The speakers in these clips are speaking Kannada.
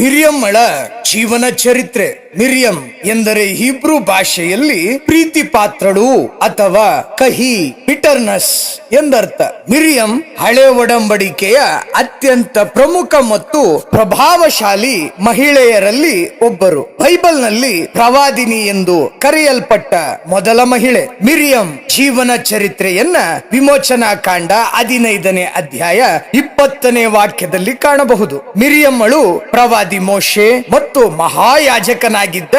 ಮಿರಿಯಮ್ಮಳ ಜೀವನ ಚರಿತ್ರೆ. ಮಿರಿಯಂ ಎಂದರೆ ಹೀಬ್ರೂ ಭಾಷೆಯಲ್ಲಿ ಪ್ರೀತಿ ಪಾತ್ರಳು ಅಥವಾ ಕಹಿ, ಬಿಟರ್ನಸ್ ಎಂದರ್ಥ. ಮಿರಿಯಂ ಹಳೆ ಒಡಂಬಡಿಕೆಯ ಅತ್ಯಂತ ಪ್ರಮುಖ ಮತ್ತು ಪ್ರಭಾವಶಾಲಿ ಮಹಿಳೆಯರಲ್ಲಿ ಒಬ್ಬರು. ಬೈಬಲ್ನಲ್ಲಿ ಪ್ರವಾದಿನಿ ಎಂದು ಕರೆಯಲ್ಪಟ್ಟ ಮೊದಲ ಮಹಿಳೆ. ಮಿರಿಯಂ ಜೀವನ ಚರಿತ್ರೆಯನ್ನ ವಿಮೋಚನಾ ಕಾಂಡ 15ನೇ ಅಧ್ಯಾಯ 20ನೇ ವಾಕ್ಯದಲ್ಲಿ ಕಾಣಬಹುದು. ಮಿರಿಯಮ್ಮಳು ಪ್ರವಾದಿ ಮೋಶೆ ಮತ್ತು ಮಹಾಯಾಜಕನಾಗಿದ್ದ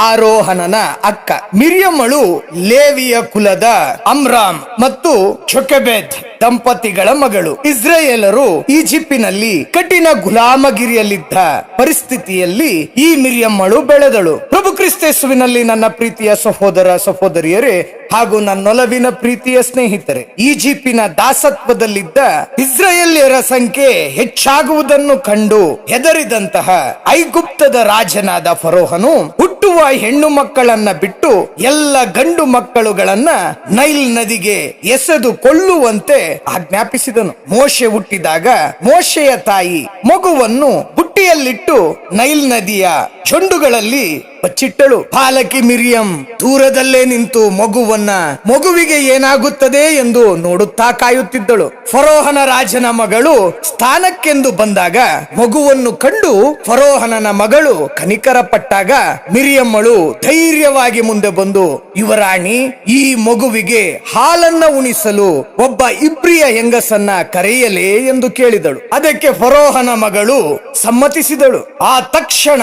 ಆರೋಹನನ ಅಕ್ಕ. ಮಿರಿಯಮ್ಮಳು ಲೇವಿಯ ಕುಲದ ಅಮ್ರಾಮ್ ಮತ್ತು ಜೋಕೆಬೆದ್ ದಂಪತಿಗಳ ಮಗಳು. ಇಸ್ರಾಯೇಲರು ಈಜಿಪ್ಟಿನಲ್ಲಿ ಕಠಿಣ ಗುಲಾಮಗಿರಿಯಲ್ಲಿದ್ದ ಪರಿಸ್ಥಿತಿಯಲ್ಲಿ ಈ ಮಿರಿಯಮ್ಮಳು ಬೆಳೆದಳು. ಪ್ರಭು ಕ್ರಿಸ್ತೇಸುವಿನಲ್ಲಿ ನನ್ನ ಪ್ರೀತಿಯ ಸಹೋದರ ಸಹೋದರಿಯರೇ ಹಾಗೂ ನನ್ನೊಲವಿನ ಪ್ರೀತಿಯ ಸ್ನೇಹಿತರೆ, ಈಜಿಪ್ಟಿನ ದಾಸತ್ವದಲ್ಲಿದ್ದ ಇಸ್ರಾಯೇಲ್ಯರ ಸಂಖ್ಯೆ ಹೆಚ್ಚಾಗುವುದನ್ನು ಕಂಡು ಹೆದರಿದಂತಹ ಐಗುಪ್ತದ ರಾಜನಾದ ಫರೋಹನು ಹುಟ್ಟುವ ಹೆಣ್ಣು ಮಕ್ಕಳನ್ನ ಬಿಟ್ಟು ಎಲ್ಲ ಗಂಡು ಮಕ್ಕಳುಗಳನ್ನ ನೈಲ್ ನದಿಗೆ ಎಸೆದು ಕೊಳ್ಳುವಂತೆ ಆಜ್ಞಾಪಿಸಿದನು. ಮೋಶೆ ಹುಟ್ಟಿದಾಗ ಮೋಶೆಯ ತಾಯಿ ಮಗುವನ್ನು ಬುಟ್ಟಿಯಲ್ಲಿಟ್ಟು ನೈಲ್ ನದಿಯ ಚೊಂಡುಗಳಲ್ಲಿ ಬಚ್ಚಿಟ್ಟಳು. ಬಾಲಕಿ ಮಿರಿಯಂ ದೂರದಲ್ಲೇ ನಿಂತು ಮಗುವಿಗೆ ಏನಾಗುತ್ತದೆ ಎಂದು ನೋಡುತ್ತಾ ಕಾಯುತ್ತಿದ್ದಳು. ಫರೋಹನ ರಾಜನ ಮಗಳು ಸ್ಥಾನಕ್ಕೆಂದು ಬಂದಾಗ ಮಗುವನ್ನು ಕಂಡು ಫರೋಹನನ ಮಗಳು ಕನಿಕರ ಪಟ್ಟಾಗ ಮಿರಿಯಮ್ಮಳು ಧೈರ್ಯವಾಗಿ ಮುಂದೆ ಬಂದು, ಯುವರಾಣಿ, ಈ ಮಗುವಿಗೆ ಹಾಲನ್ನ ಉಣಿಸಲು ಒಬ್ಬ ಇಬ್ರಿಯ ಹೆಂಗಸನ್ನ ಕರೆಯಲೇ ಎಂದು ಕೇಳಿದಳು. ಅದಕ್ಕೆ ಫರೋಹನ ಮಗಳು ಸಮ್ಮತಿಸಿದಳು. ಆ ತಕ್ಷಣ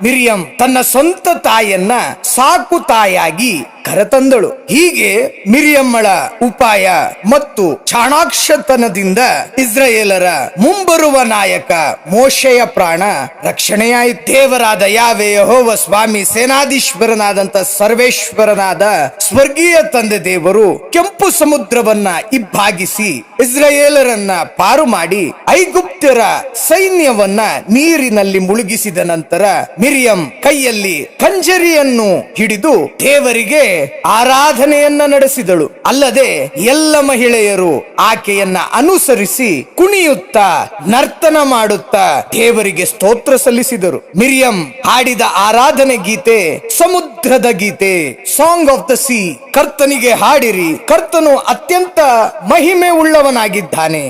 ಮಿರಿಯಂ ತನ್ನ ಸ್ವಂತ ತಾಯಿಯನ್ನ ಸಾಕು ತಾಯಾಗಿ ಕರೆತಂದಳು. ಹೀಗೆ ಮಿರಿಯಮ್ಮಳ ಉಪಾಯ ಮತ್ತು ಚಾಣಾಕ್ಷತನದಿಂದ ಇಸ್ರಾಯೇಲರ ಮುಂಬರುವ ನಾಯಕ ಮೋಶೆಯ ಪ್ರಾಣ ರಕ್ಷಣೆಯಾಯಿತು. ದೇವರಾದ ಯಾವೆ ಯೆಹೋವ ಸ್ವಾಮಿ ಸೇನಾಧೀಶ್ವರನಾದಂತ ಸರ್ವೇಶ್ವರನಾದ ಸ್ವರ್ಗೀಯ ತಂದೆ ದೇವರು ಕೆಂಪು ಸಮುದ್ರವನ್ನ ಇಬ್ಬಾಗಿಸಿ ಇಸ್ರಾಯೇಲರನ್ನ ಪಾರು ಮಾಡಿ ಐಗುಪ್ತ್ಯರ ಸೈನ್ಯವನ್ನ ನೀರಿನಲ್ಲಿ ಮುಳುಗಿಸಿದ ನಂತರ ಮಿರಿಯಂ ಕೈಯಲ್ಲಿ ಕಂಜರಿಯನ್ನು ಹಿಡಿದು ದೇವರಿಗೆ ಆರಾಧನೆಯನ್ನ ನಡೆಸಿದಳು. ಅಲ್ಲದೆ ಎಲ್ಲ ಮಹಿಳೆಯರು ಆಕೆಯನ್ನ ಅನುಸರಿಸಿ ಕುಣಿಯುತ್ತಾ ನರ್ತನ ಮಾಡುತ್ತಾ ದೇವರಿಗೆ ಸ್ತೋತ್ರ ಸಲ್ಲಿಸಿದರು. ಮಿರಿಯಂ ಹಾಡಿದ ಆರಾಧನೆ ಗೀತೆ ಸಮುದ್ರದ ಗೀತೆ, ಸಾಂಗ್ ಆಫ್ ದ ಸೀ. ಕರ್ತನಿಗೆ ಹಾಡಿರಿ, ಕರ್ತನು ಅತ್ಯಂತ ಮಹಿಮೆ ಉಳ್ಳವನಾಗಿದ್ದಾನೆ.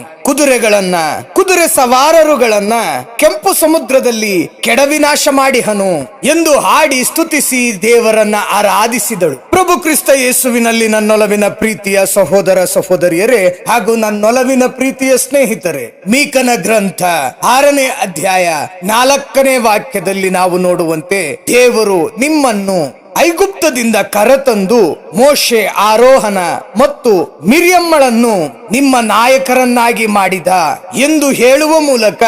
ಕುದುರೆ ಸವಾರರುಗಳನ್ನ ಕೆಂಪು ಸಮುದ್ರದಲ್ಲಿ ಕೆಡವಿನಾಶ ಮಾಡಿಹನು ಎಂದು ಹಾಡಿ ಸ್ತುತಿಸಿ ದೇವರನ್ನ ಆರಾಧಿಸಿದಳು. ಪ್ರಭು ಕ್ರಿಸ್ತ ಯೇಸುವಿನಲ್ಲಿ ನನ್ನೊಲವಿನ ಪ್ರೀತಿಯ ಸಹೋದರ ಸಹೋದರಿಯರೇ ಹಾಗೂ ನನ್ನೊಲವಿನ ಪ್ರೀತಿಯ ಸ್ನೇಹಿತರೆ, ಮೀಕನ ಗ್ರಂಥ 6ನೇ ಅಧ್ಯಾಯ 4ನೇ ವಾಕ್ಯದಲ್ಲಿ ನಾವು ನೋಡುವಂತೆ, ದೇವರು ನಿಮ್ಮನ್ನು ಐಗುಪ್ತದಿಂದ ಕರೆತಂದು ಮೋಶೆ, ಆರೋಹನ ಮತ್ತು ಮಿರಿಯಮ್ಮಳನ್ನು ನಿಮ್ಮ ನಾಯಕರನ್ನಾಗಿ ಮಾಡಿದ ಎಂದು ಹೇಳುವ ಮೂಲಕ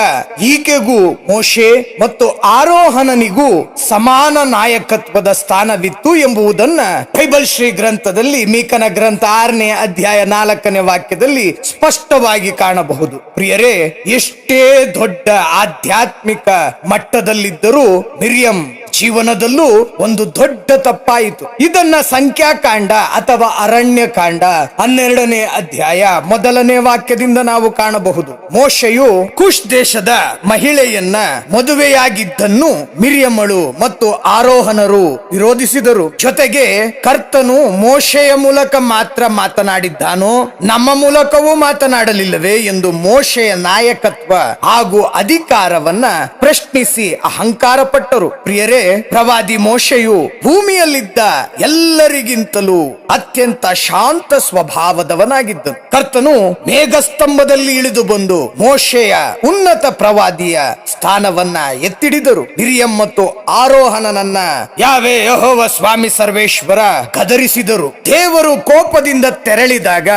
ಈಕೆಗೂ ಮೋಶೆ ಮತ್ತು ಆರೋಹನನಿಗೂ ಸಮಾನ ನಾಯಕತ್ವದ ಸ್ಥಾನವಿತ್ತು ಎಂಬುದನ್ನ ಬೈಬಲ್ ಶ್ರೀ ಗ್ರಂಥದಲ್ಲಿ ಮೀಕನ ಗ್ರಂಥ 6ನೇ ಅಧ್ಯಾಯ 4ನೇ ವಾಕ್ಯದಲ್ಲಿ ಸ್ಪಷ್ಟವಾಗಿ ಕಾಣಬಹುದು. ಪ್ರಿಯರೇ, ಎಷ್ಟೇ ದೊಡ್ಡ ಆಧ್ಯಾತ್ಮಿಕ ಮಟ್ಟದಲ್ಲಿದ್ದರೂ ಮಿರಿಯಂ ಜೀವನದಲ್ಲೂ ಒಂದು ದೊಡ್ಡ ತಪ್ಪಾಯಿತು. ಇದನ್ನ ಸಂಖ್ಯಾಕಾಂಡ ಅಥವಾ ಅರಣ್ಯ ಕಾಂಡ 12ನೇ ಅಧ್ಯಾಯ 1ನೇ ವಾಕ್ಯದಿಂದ ನಾವು ಕಾಣಬಹುದು. ಮೋಶೆಯು ಕುಶ್ ದೇಶದ ಮಹಿಳೆಯನ್ನ ಮದುವೆಯಾಗಿದ್ದನ್ನು ಮಿರಿಯಮ್ಮಳು ಮತ್ತು ಆರೋಹನರು ವಿರೋಧಿಸಿದರು. ಜೊತೆಗೆ ಕರ್ತನು ಮೋಶೆಯ ಮೂಲಕ ಮಾತ್ರ ಮಾತನಾಡಿದ್ದಾನೋ, ನಮ್ಮ ಮೂಲಕವೂ ಮಾತನಾಡಲಿಲ್ಲವೇ ಎಂದು ಮೋಶೆಯ ನಾಯಕತ್ವ ಹಾಗೂ ಅಧಿಕಾರವನ್ನ ಪ್ರಶ್ನಿಸಿ ಅಹಂಕಾರ ಪಟ್ಟರು. ಪ್ರಿಯರೇ, ಪ್ರವಾದಿ ಮೋಶೆಯು ಭೂಮಿಯಲ್ಲಿದ್ದ ಎಲ್ಲರಿಗಿಂತಲೂ ಅತ್ಯಂತ ಶಾಂತ ಸ್ವಭಾವದವನಾಗಿದ್ದನು. ಕರ್ತನು ಮೇಘಸ್ತಂಭದಲ್ಲಿ ಇಳಿದು ಬಂದು ಮೋಶೆಯ ಉನ್ನತ ಪ್ರವಾದಿಯ ಸ್ಥಾನವನ್ನ ಎತ್ತಿಡಿದರು. ಮಿರಿಯಂ ಮತ್ತು ಆರೋಹನನನ್ನ ಯಾವೆ ಯೆಹೋವ ಸ್ವಾಮಿ ಸರ್ವೇಶ್ವರ ಗದರಿಸಿದರು. ದೇವರು ಕೋಪದಿಂದ ತೆರಳಿದಾಗ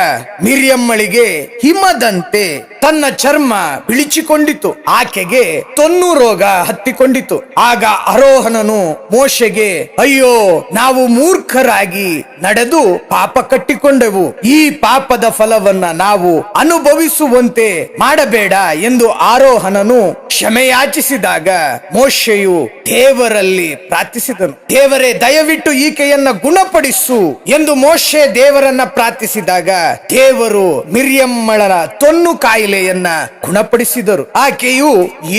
ಮಿರಿಯಮ್ಮಳಿಗೆ ಹಿಮದಂತೆ ತನ್ನ ಚರ್ಮ ಬಿಳಿಚಿಕೊಂಡಿತು. ಆಕೆಗೆ ತೊನ್ನು ರೋಗ ಹತ್ತಿಕೊಂಡಿತು. ಆಗ ಆರೋಹನ ಆರೋಹನನು ಮೋಶೆಗೆ, ಅಯ್ಯೋ, ನಾವು ಮೂರ್ಖರಾಗಿ ನಡೆದು ಪಾಪ ಕಟ್ಟಿಕೊಂಡೆವು, ಈ ಪಾಪದ ಫಲವನ್ನ ನಾವು ಅನುಭವಿಸುವಂತೆ ಮಾಡಬೇಡ ಎಂದು ಆರೋಹನನು ಕ್ಷಮೆಯಾಚಿಸಿದಾಗ ಮೋಶೆಯು ದೇವರಲ್ಲಿ ಪ್ರಾರ್ಥಿಸಿದನು. ದೇವರೇ, ದಯವಿಟ್ಟು ಈಕೆಯನ್ನ ಗುಣಪಡಿಸು ಎಂದು ಮೋಶೆ ದೇವರನ್ನ ಪ್ರಾರ್ಥಿಸಿದಾಗ ದೇವರು ಮಿರ್ಯಮ್ಮಳ ತೊನ್ನು ಕಾಯಿಲೆಯನ್ನ ಗುಣಪಡಿಸಿದರು. ಆಕೆಯು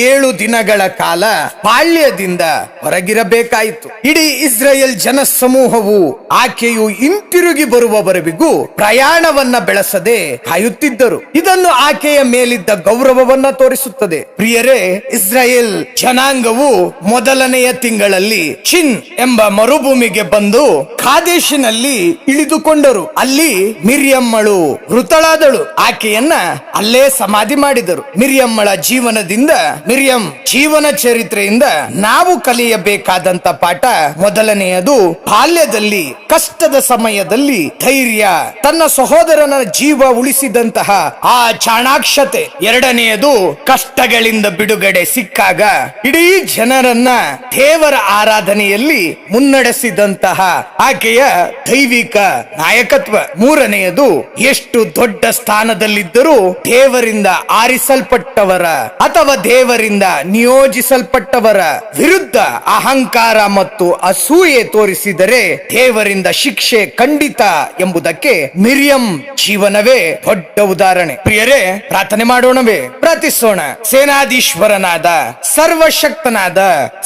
7 ದಿನಗಳ ಕಾಲ ಬಾಲ್ಯದಿಂದ ಹೊರಗಿರಬೇಕಾಯಿತು. ಇಡೀ ಇಸ್ರಾಯೇಲ್ ಜನ ಸಮೂಹವು ಆಕೆಯು ಹಿಂತಿರುಗಿ ಬರುವವರೆಗೂ ಪ್ರಯಾಣವನ್ನ ಬೆಳೆಸದೆ ಕಾಯುತ್ತಿದ್ದರು. ಇದನ್ನು ಆಕೆಯ ಮೇಲಿದ್ದ ಗೌರವವನ್ನ ತೋರಿಸುತ್ತದೆ. ಪ್ರಿಯರೇ, ಇಸ್ರಾಯೇಲ್ ಜನಾಂಗವು ಮೊದಲನೆಯ ತಿಂಗಳಲ್ಲಿ ಚಿನ್ ಎಂಬ ಮರುಭೂಮಿಗೆ ಬಂದು ಕಾದೇಶಿನಲ್ಲಿ ಇಳಿದುಕೊಂಡರು. ಅಲ್ಲಿ ಮಿರ್ಯಮ್ಮಳು ಮೃತಳಾದಳು. ಆಕೆಯನ್ನ ಅಲ್ಲೇ ಸಮಾಧಿ ಮಾಡಿದರು. ಮಿರ್ಯಮ್ಮಳ ಜೀವನದಿಂದ, ಮಿರ್ಯಂ ಜೀವನ ಚರಿತ್ರೆಯಿಂದ ನಾವು ಕಲಿಯಬೇಕಾದಂತ ಪಾಠ ಮೊದಲನೆಯದು, ಬಾಲ್ಯದಲ್ಲಿ ಕಷ್ಟದ ಸಮಯದಲ್ಲಿ ಧೈರ್ಯ, ತನ್ನ ಸಹೋದರನ ಜೀವ ಉಳಿಸಿದಂತಹ ಆ ಚಾಣಾಕ್ಷತೆ. ಎರಡನೆಯದು, ಕಷ್ಟಗಳಿಂದ ಬಿಡುಗಡೆ ಸಿಕ್ಕಾಗ ಇಡೀ ಜನರನ್ನ ದೇವರ ಆರಾಧನೆಯಲ್ಲಿ ಮುನ್ನಡೆಸಿದಂತಹ ಆಕೆಯ ದೈವಿಕ ನಾಯಕತ್ವ. ಮೂರನೆಯದು, ಎಷ್ಟು ದೊಡ್ಡ ಸ್ಥಾನದಲ್ಲಿದ್ದರೂ ದೇವರಿಂದ ಆರಿಸಲ್ಪಟ್ಟವರ ಅಥವಾ ದೇವರಿಂದ ನಿಯೋಜಿಸಲ್ಪಟ್ಟವರ ವಿರುದ್ಧ ಅಹಂಕಾರ ಮತ್ತು ಅಸೂಯೆ ತೋರಿಸಿದರೆ ದೇವರಿಂದ ಶಿಕ್ಷೆ ಖಂಡಿತ ಎಂಬುದಕ್ಕೆ ಮಿರ್ಯಂ ಜೀವನವೇ ದೊಡ್ಡ ಉದಾಹರಣೆ. ಪ್ರಿಯರೇ, ಪ್ರಾರ್ಥನೆ ಮಾಡೋಣವೇ? ಪ್ರಾರ್ಥಿಸೋಣ. ಸೇನಾಧೀಶ್ವರನಾದ ಸರ್ವಶಕ್ತನಾದ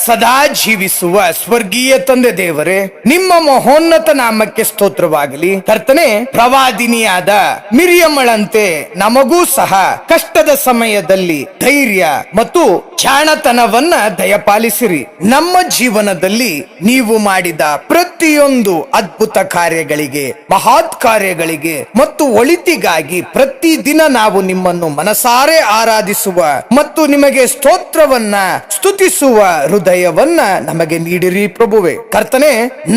ಸದಾ ಜೀವಿಸುವ ಸ್ವರ್ಗೀಯ ತಂದೆ ದೇವರೇ, ನಿಮ್ಮ ಮಹೋನ್ನತ ನಾಮಕ್ಕೆ ಸ್ತೋತ್ರವಾಗಲಿ. ಕರ್ತನೆ, ಪ್ರವಾದಿನಿಯಾದ ಮಿರ್ಯಮ್ಮಳಂತೆ ನಮಗೂ ಸಹ ಕಷ್ಟದ ಸಮಯದಲ್ಲಿ ಧೈರ್ಯ ಮತ್ತು ಜಾಣತನವನ್ನ ದಯಪಾಲಿಸಿರಿ. ನಮ್ಮ ಜೀವನದಲ್ಲಿ ನೀವು ಮಾಡಿದ ಪ್ರತಿಯೊಂದು ಅದ್ಭುತ ಕಾರ್ಯಗಳಿಗೆ, ಮಹತ್ ಕಾರ್ಯಗಳಿಗೆ ಮತ್ತು ಒಳಿತಿಗಾಗಿ ಪ್ರತಿದಿನ ನಾವು ನಿಮ್ಮನ್ನು ಮನಸಾರೆ ಆರಾಧಿಸುವ ಮತ್ತು ನಿಮಗೆ ಸ್ತೋತ್ರವನ್ನ ಸ್ತುತಿಸುವ ಹೃದಯವನ್ನ ನಮಗೆ ನೀಡಿರಿ ಪ್ರಭುವೆ. ಕರ್ತನೆ,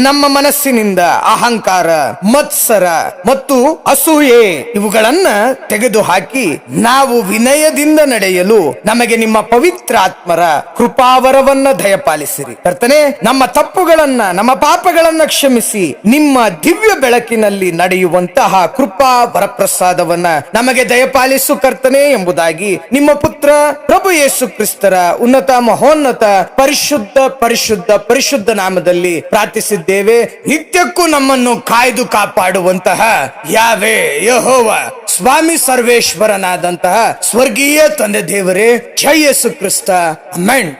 ನಮ್ಮ ಮನಸ್ಸಿನಿಂದ ಅಹಂಕಾರ, ಮತ್ಸರ ಮತ್ತು ಅಸೂಯೆ ಇವುಗಳನ್ನ ತೆಗೆದುಹಾಕಿ ನಾವು ವಿನಯದಿಂದ ನಡೆಯಲು ನಮಗೆ ನಿಮ್ಮ ಪವಿತ್ರಾತ್ಮರ ಕೃಪಾವರವನ್ನ ದಯಪಾಲಿಸಿರಿ. ಕರ್ತನೆ, ನಮ್ಮ ತಪ್ಪುಗಳನ್ನ, ನಮ್ಮ ಪಾಪಗಳನ್ನ ಕ್ಷಮಿಸಿ ನಿಮ್ಮ ದಿವ್ಯ ಬೆಳಕಿನಲ್ಲಿ ನಡೆಯುವಂತಹ ಕೃಪಾ ವರಪ್ರಸಾದವನ್ನ ನಮಗೆ ದಯಪಾಲಿಸು ಕರ್ತನೆ ಎಂಬುದಾಗಿ ನಿಮ್ಮ ಪುತ್ರ ಪ್ರಭು ಯೇಸು ಕ್ರಿಸ್ತರ ಉನ್ನತ ಮಹೋನ್ನತ ಪರಿಶುದ್ಧ ಪರಿಶುದ್ಧ ಪರಿಶುದ್ಧ ನಾಮದಲ್ಲಿ ಪ್ರಾರ್ಥಿಸಿದ್ದೇವೆ. ನಿತ್ಯಕ್ಕೂ ನಮ್ಮನ್ನು ಕಾಯ್ದು ಕಾಪಾಡುವಂತಹ ಯಾವೇ ಯೆಹೋವ ಸ್ವಾಮಿ ಸರ್ವೇಶ್ವರನಾದಂತಹ ಸ್ವರ್ಗೀಯ ತಂದೆ ದೇವರೇ, ಜಯ ಯೇಸು ಕ್ರಿಸ್ತ. ಆಮೆನ್.